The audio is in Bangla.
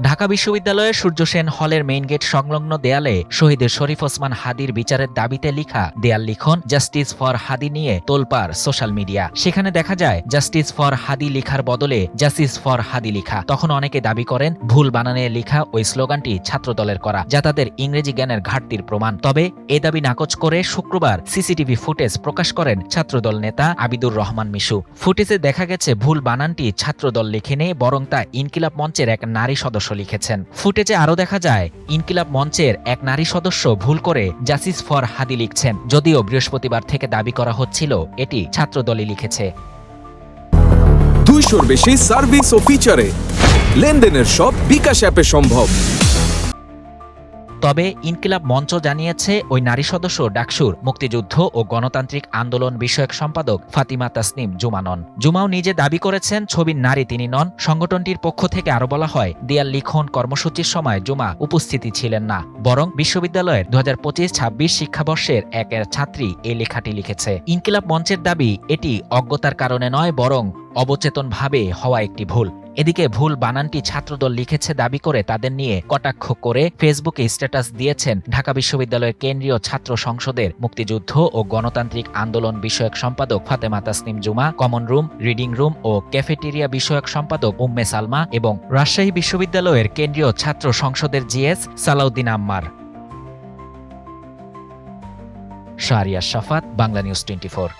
ঢাকা বিশ্ববিদ্যালয়ের সূর্য সেন হলের মেইন গেট সংলগ্ন দেয়ালে শহীদের শরীফ ওসমান হাদির বিচারের দাবিতে লিখা দেয়াল লিখন জাস্টিস ফর হাদি নিয়ে তোলপাড় সোশ্যাল মিডিয়া। সেখানে দেখা যায় জাস্টিস ফর হাদি লিখার বদলে জাস্টিস ফর হাদি লিখা। তখন অনেকে দাবি করেন ভুল বানানে লিখা ওই স্লোগানটি ছাত্রদলের করা, যা তাদের ইংরেজি জ্ঞানের ঘাটতির প্রমাণ। তবে এ দাবি নাকচ করে শুক্রবার সিসিটিভি ফুটেজ প্রকাশ করেন ছাত্রদল নেতা আবিদুর রহমান মিশু। ফুটেজে দেখা গেছে ভুল বানানটি ছাত্রদল লেখেনি, বরং তা ইনকিলাব মঞ্চের এক নারী সদস্য লিখেছেন। ফুটেজে আরও দেখা যায় ইনকিলাব মঞ্চের এক নারী সদস্য ভুল করে জাস্টিস ফর হাদি লিখছেন, যদিও বৃহস্পতিবার থেকে দাবি করা হচ্ছিল এটি ছাত্রদলই লিখেছে। 200-র বেশি সার্ভিস ও ফিচারে লেনদেনের সব বিকাশ অ্যাপে সম্ভব। তবে ইনকিলাব মঞ্চ জানিয়েছে ওই নারী সদস্য ডাকসুর মুক্তিযুদ্ধ ও গণতান্ত্রিক আন্দোলন বিষয়ক সম্পাদক ফাতিমা তাসনিম জুমা নন। জুমাও নিজে দাবি করেছেন ছবির নারী তিনি নন। সংগঠনটির পক্ষ থেকে আরো বলা হয়, দেয়াল লিখন কর্মসূচির সময় জুমা উপস্থিতি ছিলেন না, বরং বিশ্ববিদ্যালয়ের 2025-26 শিক্ষাবর্ষের একের ছাত্রী এই লেখাটি লিখেছে। ইনকিলাব মঞ্চের দাবি এটি অজ্ঞতার কারণে নয়, বরং অবচেতনভাবে হওয়া একটি ভুল। এদিকে ভুল বানানটি ছাত্রদল লিখেছে দাবি করে তাদের নিয়ে কটাক্ষ করে ফেসবুকে স্ট্যাটাস দিয়েছেন ঢাকা বিশ্ববিদ্যালয়ের কেন্দ্রীয় ছাত্র সংসদের মুক্তিযুদ্ধ ও গণতান্ত্রিক আন্দোলন বিষয়ক সম্পাদক ফাতেমা তাসনিম জুমা, কমন রুম, রিডিং রুম ও ক্যাফেটেরিয়া বিষয়ক সম্পাদক উম্মে সালমা এবং রাজশাহী বিশ্ববিদ্যালয়ের কেন্দ্রীয় ছাত্র সংসদের জিএস সালাউদ্দিন আম্মার। শাহরিয়ার শাফাত, বাংলা নিউজ 24।